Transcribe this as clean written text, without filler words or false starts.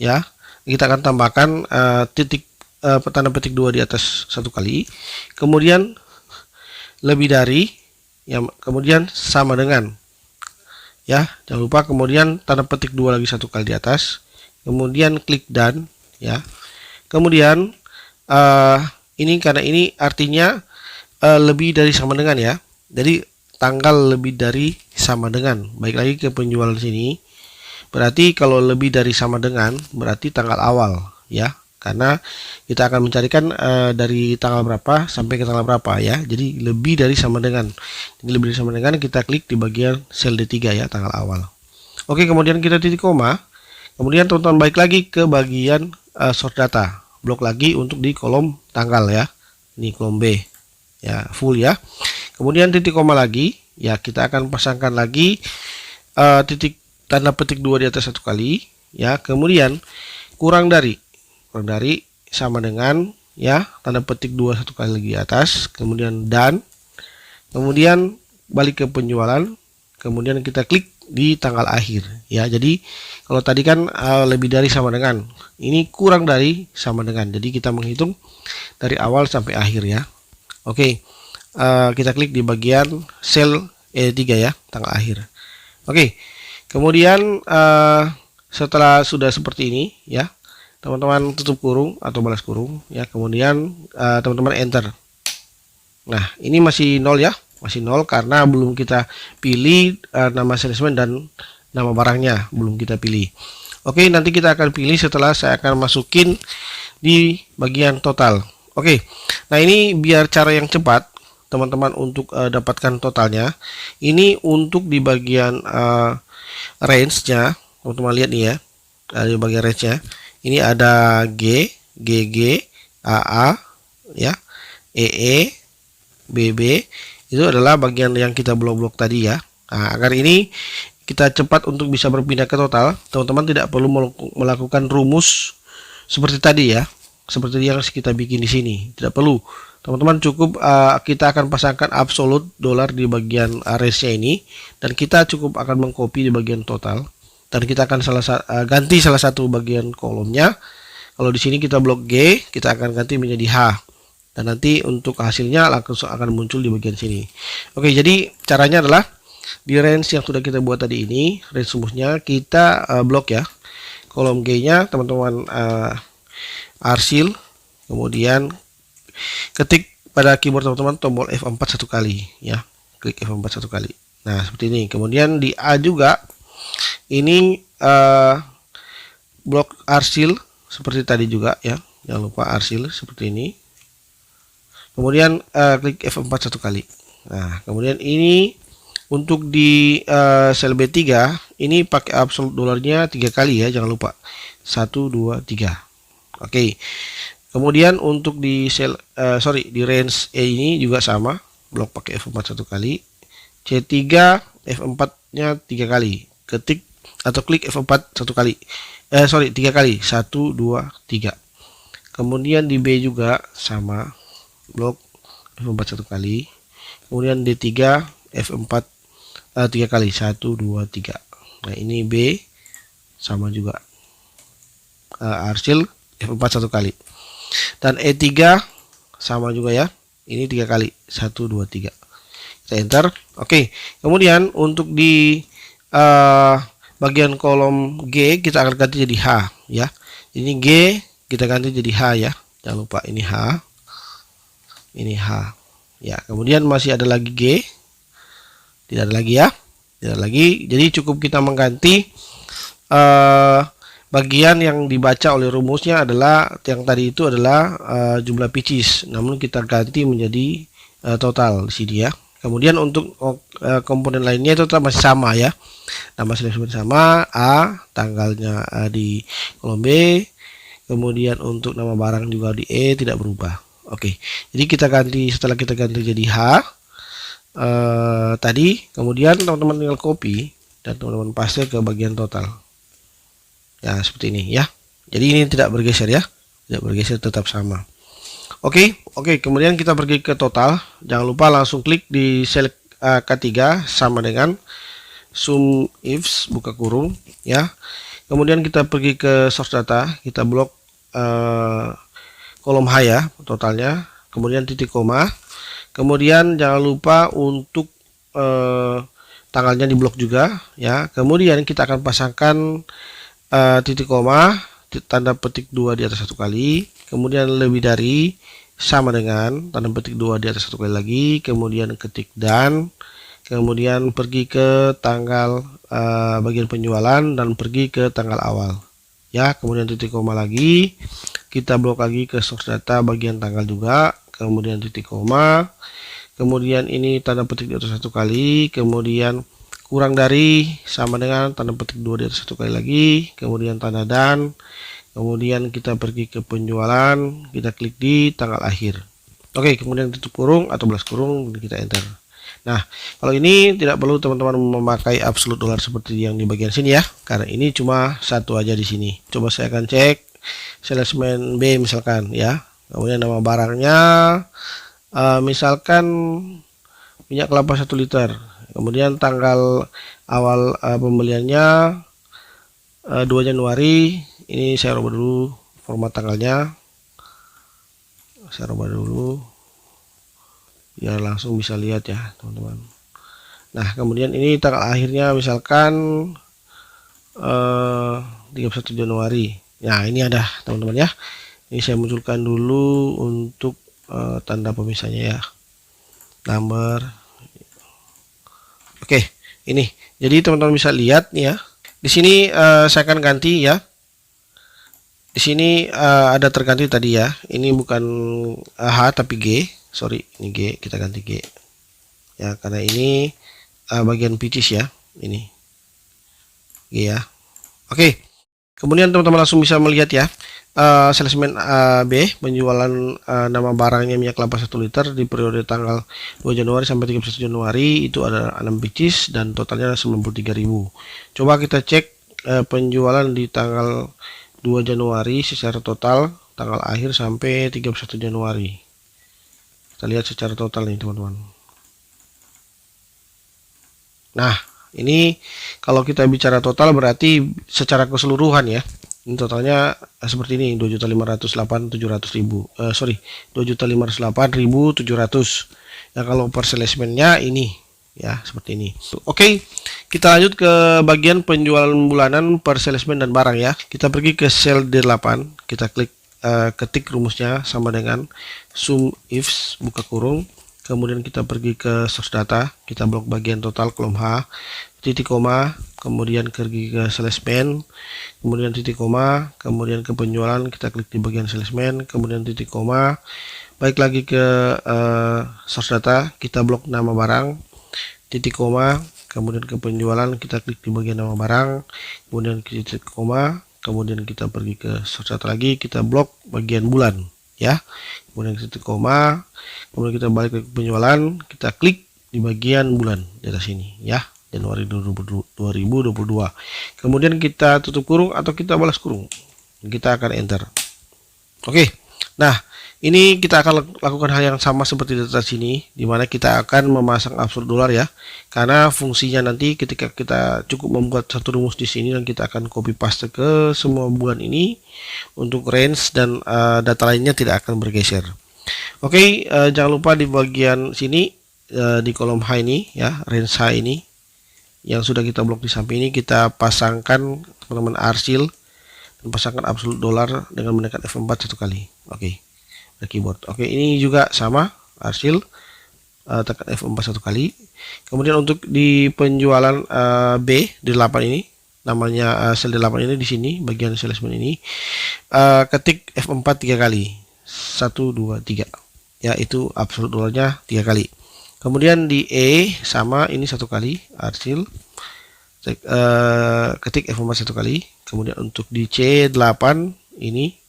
ya. Kita akan tambahkan tanda petik 2 di atas satu kali, kemudian lebih dari, ya, kemudian sama dengan, ya, jangan lupa, kemudian tanda petik 2 lagi satu kali di atas, kemudian klik done, ya. Kemudian ini karena ini artinya lebih dari sama dengan, ya. Jadi tanggal lebih dari sama dengan. Baik lagi ke penjual sini. Berarti kalau lebih dari sama dengan berarti tanggal awal, ya. Karena kita akan mencarikan dari tanggal berapa sampai ke tanggal berapa, ya. Jadi lebih dari sama dengan. Jadi lebih dari sama dengan kita klik di bagian sel D3, ya, tanggal awal. Oke, kemudian kita titik koma. Kemudian teman-teman balik lagi ke bagian sort data. Blok lagi untuk di kolom tanggal, ya. Ini kolom B, ya, full, ya. Kemudian titik koma lagi, ya, kita akan pasangkan lagi tanda petik 2 di atas satu kali, ya. Kemudian kurang dari sama dengan, ya, tanda petik 2 satu kali lagi di atas, kemudian done, kemudian balik ke penjualan, kemudian kita klik di tanggal akhir, ya. Jadi kalau tadi kan lebih dari sama dengan, ini kurang dari sama dengan, jadi kita menghitung dari awal sampai akhir, ya. Oke, kita klik di bagian sel E3, ya, tanggal akhir. Oke, kemudian setelah sudah seperti ini, ya, teman-teman tutup kurung atau balas kurung, ya. Kemudian teman-teman enter. Nah, ini masih 0, ya, masih 0 karena belum kita pilih nama salesman dan nama barangnya belum kita pilih. Oke, nanti kita akan pilih setelah saya akan masukin di bagian total. Oke, nah ini biar cara yang cepat teman-teman untuk dapatkan totalnya. Ini untuk di bagian range-nya, teman-teman lihat nih, ya, di bagian range-nya. Ini ada G, GG, AA, ya, EE, BB. Itu adalah bagian yang kita blok-blok tadi, ya. Nah, agar ini kita cepat untuk bisa berpindah ke total, teman-teman tidak perlu melakukan rumus seperti tadi, ya. Seperti yang kita bikin di sini, tidak perlu. Teman-teman cukup kita akan pasangkan absolute dollar di bagian range-nya ini, dan kita cukup akan mengcopy di bagian total, dan kita akan ganti salah satu bagian kolomnya. Kalau di sini kita blok G, kita akan ganti menjadi H, dan nanti untuk hasilnya langsung akan muncul di bagian sini. Oke, jadi caranya adalah di range yang sudah kita buat tadi ini, range rumusnya kita blok, ya. Kolom G-nya teman-teman arsil, kemudian ketik pada keyboard teman-teman tombol F4 satu kali, ya, klik F4 satu kali. Nah, seperti ini. Kemudian di A juga ini blok arsil seperti tadi juga, ya, jangan lupa arsil seperti ini. Kemudian klik F4 satu kali. Nah, kemudian ini untuk di sel B3 ini pakai absolute dolarnya 3 kali, ya, jangan lupa, 1 2 3. Oke. Kemudian untuk di di range E ini juga sama, blok pakai F4 satu kali, C3 F4-nya 3 kali, ketik atau klik F4 satu kali, 3 kali, 1 2 3. Kemudian di B juga sama, blok F4 satu kali, kemudian D3 F4 3 kali, 1 2 3. Nah, ini B sama juga, arsil F4 satu kali. Dan E3 sama juga, ya, ini 3 kali, 1 2 3. Kita enter. Oke, kemudian untuk di bagian kolom G kita akan ganti jadi H, ya. Ini G kita ganti jadi H, ya, jangan lupa, ini H, ini H, ya. Kemudian masih ada lagi G, tidak ada lagi, ya, tidak ada lagi. Jadi cukup kita mengganti bagian yang dibaca oleh rumusnya adalah yang tadi itu adalah jumlah pieces, namun kita ganti menjadi total di sini, ya. Kemudian untuk komponen lainnya itu tetap masih sama, ya. Nama salesman sama, A, tanggalnya di kolom B, kemudian untuk nama barang juga di E tidak berubah. Oke, jadi kita ganti, setelah kita ganti jadi H tadi, kemudian teman-teman tinggal copy dan teman-teman paste ke bagian total. Ya, seperti ini, ya. Jadi ini tidak bergeser, ya, tidak bergeser, tetap sama. Oke, kemudian kita pergi ke total. Jangan lupa langsung klik di sel K3 sama dengan sum ifs buka kurung, ya. Kemudian kita pergi ke source data, kita blok kolom H ya, totalnya, kemudian titik koma. Kemudian jangan lupa untuk tanggalnya diblok juga ya. Kemudian kita akan pasangkan titik koma, tanda petik 2 di atas satu kali, kemudian lebih dari, sama dengan tanda petik 2 di atas satu kali lagi, kemudian ketik dan, kemudian pergi ke tanggal bagian penjualan dan pergi ke tanggal awal ya. Kemudian titik koma lagi, kita blok lagi ke source data bagian tanggal juga, kemudian titik koma, kemudian ini tanda petik di atas satu kali, kemudian kurang dari, sama dengan tanda petik 2 di atas satu kali lagi, kemudian tanda dan, kemudian kita pergi ke penjualan, kita klik di tanggal akhir. Oke, kemudian tutup kurung atau belas kurung, kita enter. Nah, kalau ini tidak perlu teman-teman memakai absolute dollar seperti yang di bagian sini ya, karena ini cuma satu aja di sini. Coba saya akan cek salesman B misalkan ya, kemudian nama barangnya misalkan minyak kelapa 1 liter, kemudian tanggal awal pembeliannya 2 Januari. Ini saya rubah dulu format tanggalnya, saya rubah dulu biar langsung bisa lihat ya teman-teman. Nah, kemudian ini tanggal akhirnya misalkan 31 Januari. Nah, ini ada teman-teman ya. Ini saya munculkan dulu untuk tanda pemisahnya ya, number. Oke, ini jadi teman-teman bisa lihat nih ya, di sini saya akan ganti ya. Di sini ada terganti tadi ya, ini bukan H tapi G, sorry, ini G, kita ganti G ya, karena ini bagian pitches ya, ini G ya. Oke, kemudian teman-teman langsung bisa melihat ya, salesman B penjualan nama barangnya minyak kelapa 1 liter di periode tanggal 2 Januari sampai 31 Januari itu ada 6 pitches dan totalnya 93.000. Coba kita cek penjualan di tanggal 2 Januari secara total, tanggal akhir sampai 31 Januari. Kita lihat secara total nih teman-teman. Nah, ini kalau kita bicara total berarti secara keseluruhan ya. Ini totalnya seperti ini, 2.508.700.000. Sorry, 2.508.700. Ya, kalau per salesman-nya ini ya seperti ini. Oke, kita lanjut ke bagian penjualan bulanan per salesman dan barang ya. Kita pergi ke sel D8, kita klik ketik rumusnya sama dengan sum ifs buka kurung, kemudian kita pergi ke source data, kita blok bagian total kolom H, titik koma, kemudian pergi ke salesman, kemudian titik koma, kemudian ke penjualan, kita klik di bagian salesman, kemudian titik koma, balik lagi ke source data, kita blok nama barang, titik koma, kemudian ke penjualan, kita klik di bagian nama barang, kemudian titik koma, kemudian kita pergi ke source data lagi, kita blok bagian bulan ya, kemudian titik koma, kemudian kita balik ke penjualan, kita klik di bagian bulan di atas sini ya, Januari 2022. Kemudian kita tutup kurung atau kita balas kurung, kita akan enter. Oke, nah ini kita akan lakukan hal yang sama seperti di atas sini, dimana kita akan memasang absolute dollar ya, karena fungsinya nanti ketika kita cukup membuat satu rumus di sini dan kita akan copy paste ke semua bulan ini, untuk range dan data lainnya tidak akan bergeser. Oke, jangan lupa di bagian sini di kolom H ini ya, range H ini yang sudah kita blok di samping ini, kita pasangkan teman-teman arsil dan pasangkan absolute dollar dengan menekan F4 satu kali. Oke. Keyboard. Oke, ini juga sama arsil, tekan F4 satu kali. Kemudian untuk di penjualan B di 8 ini, namanya sel 8 ini, di sini bagian salesman ini, ketik F4 3 kali, 1 2 3 ya, itu absolute dollarnya 3 kali. Kemudian di E sama, ini 1 kali arsil, ketik F4 satu kali. Kemudian untuk di C8 ini